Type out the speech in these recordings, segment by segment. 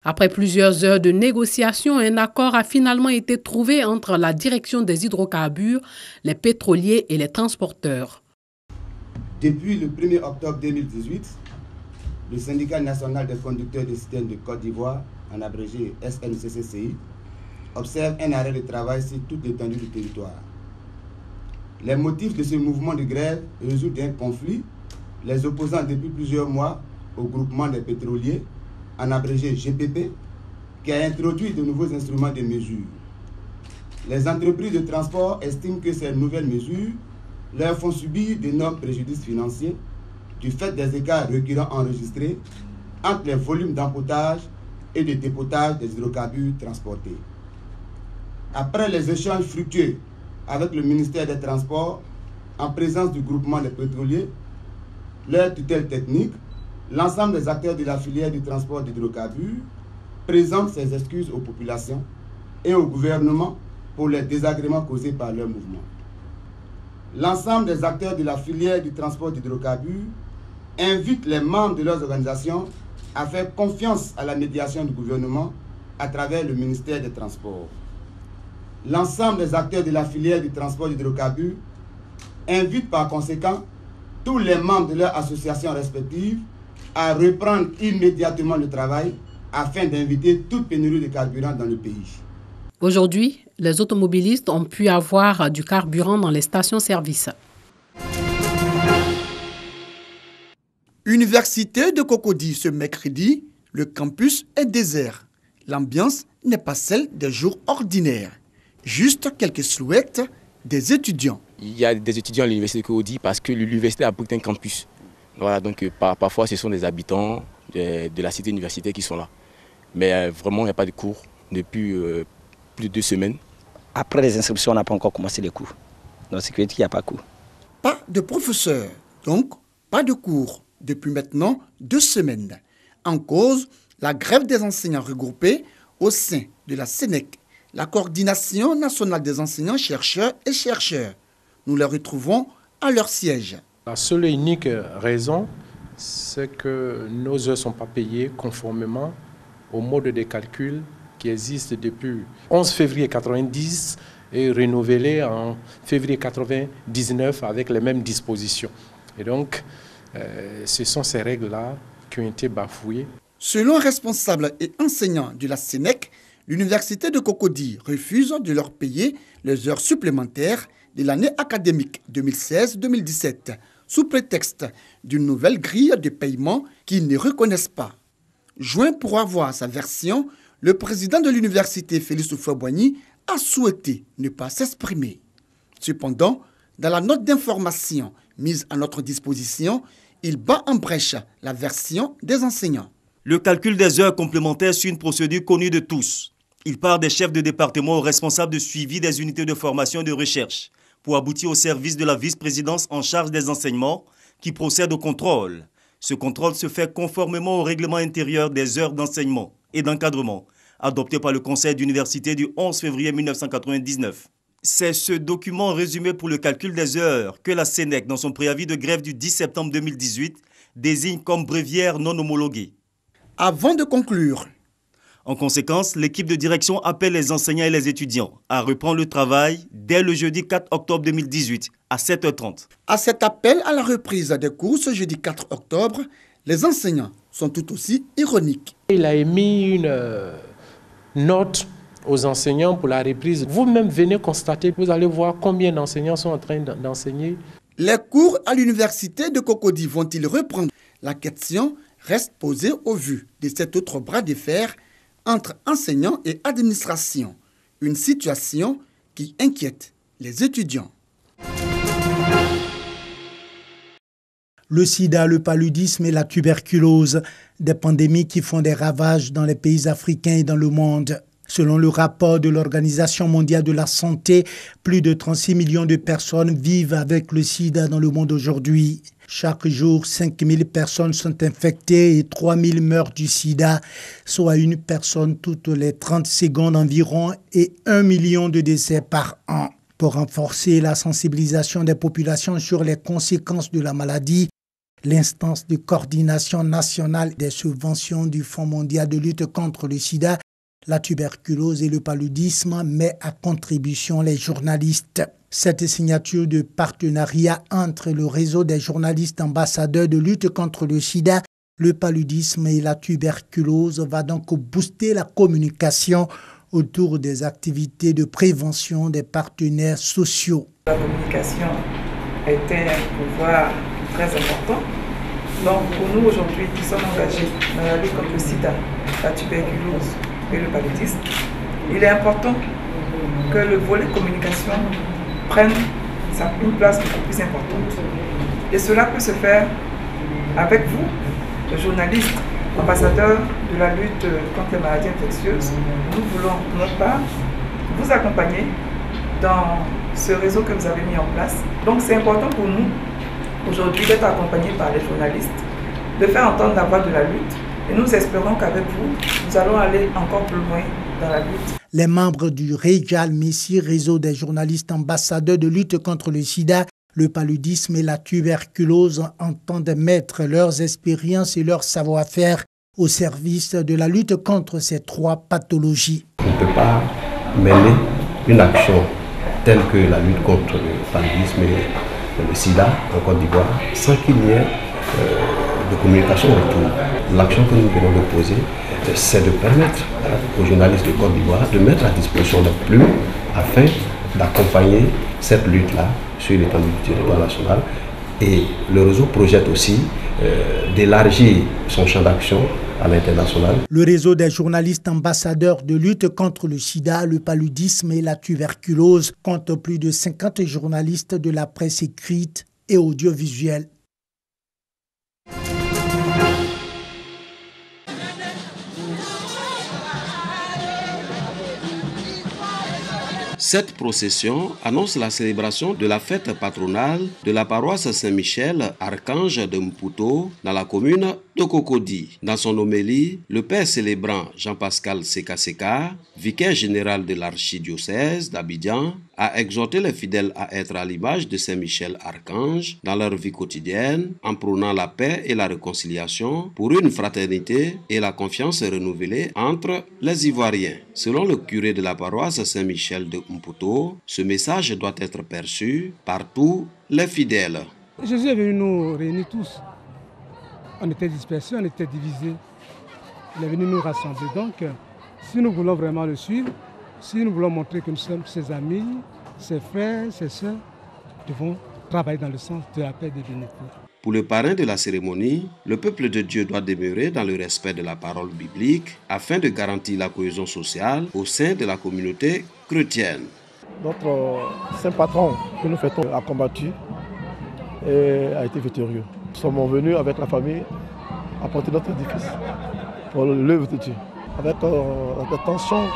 Après plusieurs heures de négociations, un accord a finalement été trouvé entre la direction des hydrocarbures, les pétroliers et les transporteurs. Depuis le 1er octobre 2018, le syndicat national des conducteurs de citernes de Côte d'Ivoire, en abrégé SNCCCI, observe un arrêt de travail sur toute l'étendue du territoire. Les motifs de ce mouvement de grève résultent d'un conflit les opposant depuis plusieurs mois au groupement des pétroliers, en abrégé GPP, qui a introduit de nouveaux instruments de mesure. Les entreprises de transport estiment que ces nouvelles mesures leur font subir d'énormes préjudices financiers du fait des écarts récurrents enregistrés entre les volumes d'empotage et de dépotage des hydrocarbures transportés. Après les échanges fructueux avec le ministère des Transports, en présence du groupement des pétroliers, leur tutelle technique, l'ensemble des acteurs de la filière du transport d'hydrocarbures présentent ses excuses aux populations et au gouvernement pour les désagréments causés par leur mouvement. L'ensemble des acteurs de la filière du transport d'hydrocarbures invitent les membres de leurs organisations à faire confiance à la médiation du gouvernement à travers le ministère des Transports. L'ensemble des acteurs de la filière du transport d'hydrocarbures invitent par conséquent tous les membres de leurs associations respectives à reprendre immédiatement le travail afin d'éviter toute pénurie de carburant dans le pays. Aujourd'hui, les automobilistes ont pu avoir du carburant dans les stations-service. Université de Cocody ce mercredi, le campus est désert. L'ambiance n'est pas celle des jours ordinaires. Juste quelques silhouettes des étudiants. Il y a des étudiants à l'université de Cocody parce que l'université abrite un campus. Voilà, donc parfois ce sont des habitants de la cité universitaire qui sont là. Mais vraiment, il n'y a pas de cours depuis plus de 2 semaines. Après les inscriptions, on n'a pas encore commencé les cours. Dans la sécurité, il n'y a pas de cours. Pas de professeurs, donc pas de cours depuis maintenant 2 semaines. En cause, la grève des enseignants regroupés au sein de la SENEC, la coordination nationale des enseignants, chercheurs et chercheurs. Nous les retrouvons à leur siège. La seule et unique raison, c'est que nos heures ne sont pas payées conformément au mode de calcul qui existe depuis 11 février 1990 et renouvelé en février 1999 avec les mêmes dispositions. Et donc, ce sont ces règles-là qui ont été bafouées. Selon un responsable et enseignant de la SENEC, l'université de Cocody refuse de leur payer les heures supplémentaires de l'année académique 2016-2017, sous prétexte d'une nouvelle grille de paiement qu'ils ne reconnaissent pas. Joint pour avoir sa version, le président de l'université, Félix Houphouët-Boigny, a souhaité ne pas s'exprimer. Cependant, dans la note d'information mise à notre disposition, il bat en brèche la version des enseignants. Le calcul des heures complémentaires suit une procédure connue de tous. Il part des chefs de département aux responsables de suivi des unités de formation et de recherche pour aboutir au service de la vice-présidence en charge des enseignements qui procède au contrôle. Ce contrôle se fait conformément au règlement intérieur des heures d'enseignement et d'encadrement adopté par le Conseil d'université du 11 février 1999. C'est ce document résumé pour le calcul des heures que la SENEC, dans son préavis de grève du 10 septembre 2018, désigne comme bréviaire non homologuée. Avant de conclure, en conséquence, l'équipe de direction appelle les enseignants et les étudiants à reprendre le travail dès le jeudi 4 octobre 2018 à 7h30. À cet appel à la reprise des cours ce jeudi 4 octobre, les enseignants sont tout aussi ironiques. Il a émis une note aux enseignants pour la reprise. Vous-même venez constater, vous allez voir combien d'enseignants sont en train d'enseigner. Les cours à l'université de Cocody vont-ils reprendre? La question reste posée au vu de cet autre bras de fer entre enseignants et administration. Une situation qui inquiète les étudiants. Le sida, le paludisme et la tuberculose, des pandémies qui font des ravages dans les pays africains et dans le monde. Selon le rapport de l'Organisation mondiale de la santé, plus de 36 millions de personnes vivent avec le sida dans le monde aujourd'hui. Chaque jour, 5 000 personnes sont infectées et 3 000 meurent du sida, soit une personne toutes les 30 secondes environ et 1 million de décès par an. Pour renforcer la sensibilisation des populations sur les conséquences de la maladie, L'instance de coordination nationale des subventions du Fonds mondial de lutte contre le sida, la tuberculose et le paludisme met à contribution les journalistes. Cette signature de partenariat entre le réseau des journalistes ambassadeurs de lutte contre le sida, le paludisme et la tuberculose va donc booster la communication autour des activités de prévention des partenaires sociaux. La communication était un pouvoir très important. Donc pour nous aujourd'hui qui sommes engagés dans la lutte contre le sida, la tuberculose et le paludisme, il est important que le volet communication prenne une place beaucoup plus importante. Et cela peut se faire avec vous, les journalistes, ambassadeurs de la lutte contre les maladies infectieuses. Nous voulons, de notre part, vous accompagner dans ce réseau que vous avez mis en place. Donc c'est important pour nous, aujourd'hui, d'être accompagnés par les journalistes, de faire entendre la voix de la lutte. Et nous espérons qu'avec vous, nous allons aller encore plus loin dans la lutte. Les membres du REJAL Messi, réseau des journalistes ambassadeurs de lutte contre le sida, le paludisme et la tuberculose, entendent mettre leurs expériences et leur savoir-faire au service de la lutte contre ces trois pathologies. On ne peut pas mener une action telle que la lutte contre le paludisme et le sida en Côte d'Ivoire sans qu'il n'y ait de communication autour. L'action que nous venons de poser, c'est de permettre aux journalistes de Côte d'Ivoire de mettre à disposition leurs plumes afin d'accompagner cette lutte-là sur l'étendue du territoire national. Et le réseau projette aussi d'élargir son champ d'action à l'international. Le réseau des journalistes ambassadeurs de lutte contre le sida, le paludisme et la tuberculose compte plus de 50 journalistes de la presse écrite et audiovisuelle. Cette procession annonce la célébration de la fête patronale de la paroisse Saint-Michel, Archange de Mputo, dans la commune de Cocody. Dans son homélie, le père célébrant Jean-Pascal Seka, vicaire général de l'archidiocèse d'Abidjan, a exhorté les fidèles à être à l'image de Saint-Michel Archange dans leur vie quotidienne, en prônant la paix et la réconciliation pour une fraternité et la confiance renouvelée entre les Ivoiriens. Selon le curé de la paroisse Saint-Michel de Mputo, ce message doit être perçu par tous les fidèles. Jésus est venu nous réunir tous. On était dispersés, on était divisés. Il est venu nous rassembler. Donc, si nous voulons vraiment le suivre, si nous voulons montrer que nous sommes ses amis, ses frères, ses sœurs, nous devons travailler dans le sens de la paix et de l'unité. Pour le parrain de la cérémonie, le peuple de Dieu doit demeurer dans le respect de la parole biblique afin de garantir la cohésion sociale au sein de la communauté chrétienne. Notre saint patron que nous fêtons a combattu et a été victorieux. Nous sommes venus avec la famille apporter notre édifice pour l'œuvre de Dieu. Avec la tension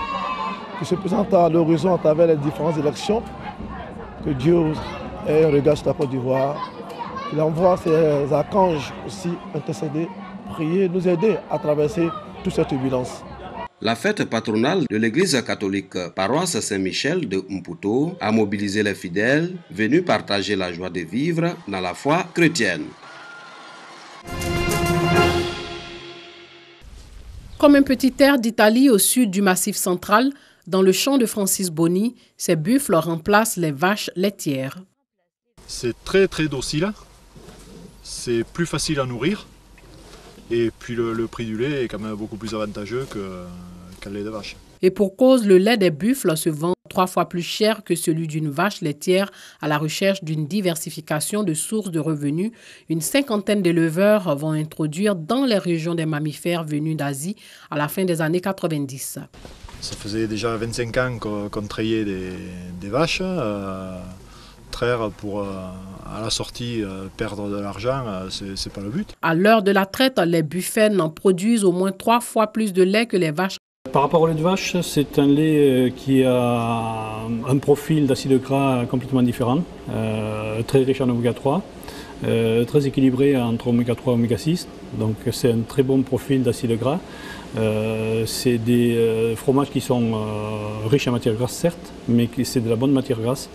qui se présente à l'horizon à travers les différentes élections, que Dieu ait un regard sur la Côte d'Ivoire. Il envoie ses archanges aussi intercéder, prier, nous aider à traverser toute cette turbulence. La fête patronale de l'église catholique paroisse Saint-Michel de Mputo a mobilisé les fidèles venus partager la joie de vivre dans la foi chrétienne. Comme un petit air d'Italie au sud du Massif central, dans le champ de Francis Boni, ces buffles remplacent les vaches laitières. C'est très docile, c'est plus facile à nourrir et puis le prix du lait est quand même beaucoup plus avantageux qu'un lait de vache. Et pour cause, le lait des buffles se vend 3 fois plus cher que celui d'une vache laitière. À la recherche d'une diversification de sources de revenus, une cinquantaine d'éleveurs vont introduire dans les régions des mammifères venus d'Asie à la fin des années 90. Ça faisait déjà 25 ans qu'on trayait des vaches. Traire pour, à la sortie, perdre de l'argent, c'est pas le but. À l'heure de la traite, les buffènes en produisent au moins 3 fois plus de lait que les vaches. Par rapport au lait de vache, c'est un lait qui a un profil d'acide gras complètement différent, très riche en oméga 3, très équilibré entre oméga 3 et oméga 6. Donc c'est un très bon profil d'acide gras. C'est des fromages qui sont riches en matière grasse certes, mais c'est de la bonne matière grasse.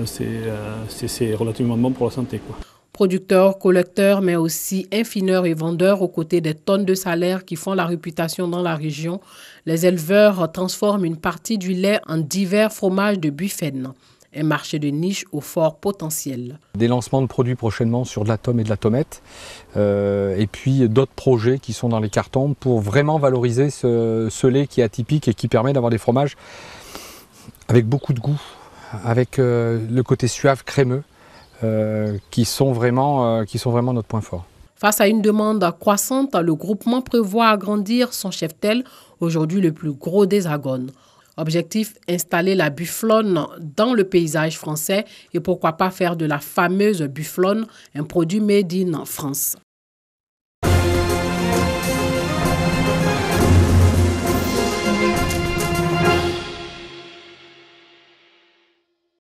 C'est relativement bon pour la santé, quoi. Producteurs, collecteurs, mais aussi infineurs et vendeurs aux côtés des tonnes de salaire qui font la réputation dans la région, les éleveurs transforment une partie du lait en divers fromages de Buffen. Un marché de niche au fort potentiel. Des lancements de produits prochainement sur de la tome et de la tomette, et puis d'autres projets qui sont dans les cartons pour vraiment valoriser ce lait qui est atypique et qui permet d'avoir des fromages avec beaucoup de goût, avec le côté suave, crémeux, qui sont vraiment notre point fort. Face à une demande croissante, le groupement prévoit agrandir son cheptel, aujourd'hui le plus gros d'Hexagone. Objectif, installer la bufflonne dans le paysage français et pourquoi pas faire de la fameuse bufflonne un produit made in France.